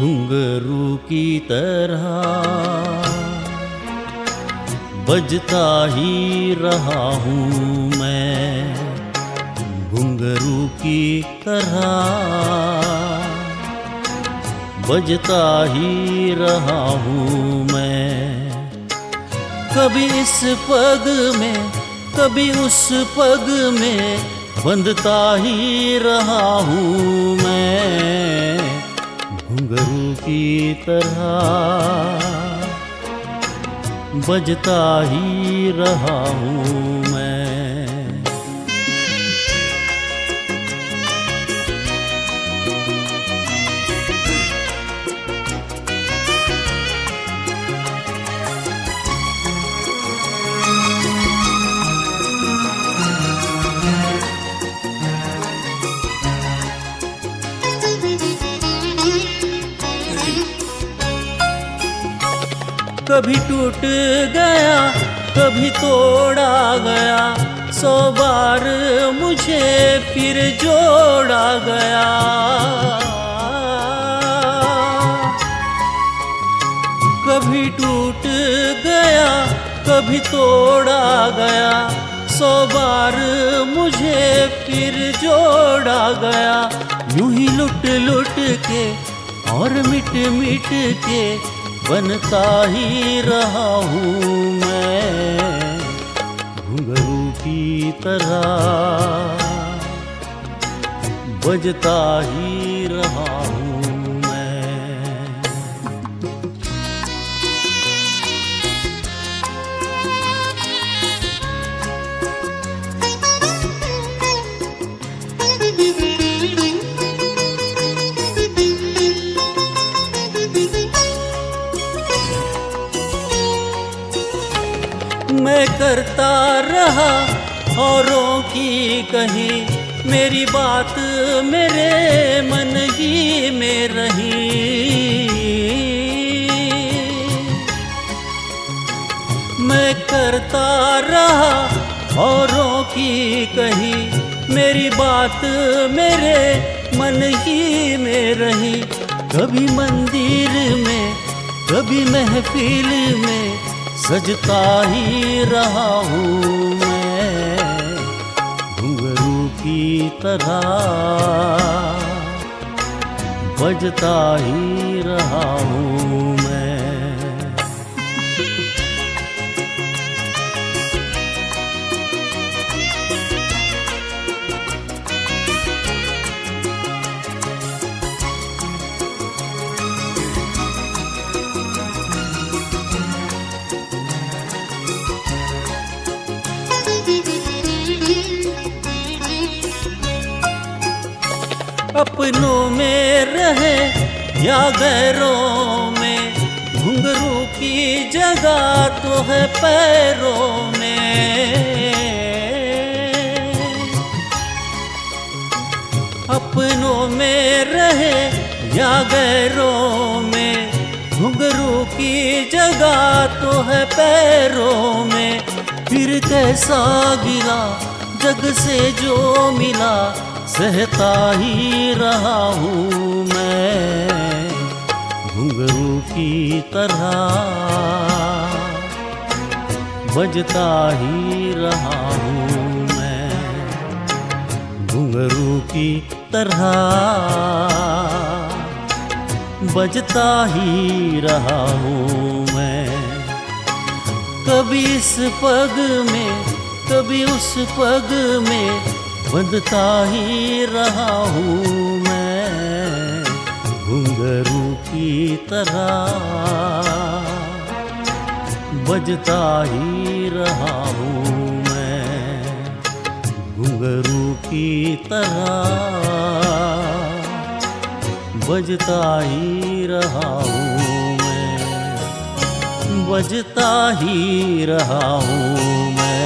घुंघरू की तरह बजता ही रहा हूँ मैं, घुंघरू की तरह बजता ही रहा हूँ मैं। कभी इस पग में कभी उस पग में बंधता ही रहा हूँ मैं, घुंघरू की तरह बजता ही रहा हूँ मैं। कभी टूट गया कभी तोड़ा गया, 100 बार मुझे फिर जोड़ा गया। कभी टूट गया कभी तोड़ा गया, 100 बार मुझे फिर जोड़ा गया। यूं ही लुट लुट के और मिट मिट के बनता ही रहा हूँ मैं, घुंघरू की तरह बजता ही रहा हूँ मैं। मैं करता रहा औरों की कही, मेरी बात मेरे मन ही में रही। मैं करता रहा औरों की कही, मेरी बात मेरे मन ही में रही। कभी मंदिर में कभी महफिल में सजता ही रहा हूँ मैं, घुंघरू की तरह बजता ही रहा हूँ मैं। अपनों में रहे या गैरों में, घुंघरू की जगह तो है पैरों में। अपनों में रहे या गैरों में, घुंघरू की जगह तो है पैरों में। फिर कैसा गिला जग से जो मिला, सहता ही रहा हूँ मैं, घुंघरू की तरह बजता ही रहा हूँ मैं, घुंघरू की तरह बजता ही रहा हूँ मैं। कभी इस पग में कभी उस पग में बंधता ही रहा हूँ मैं, घुंघरू की तरह बजता ही रहा हूँ मैं, घुंघरू की तरह बजता ही रहा हूँ मैं, बजता ही रहा हूँ मैं।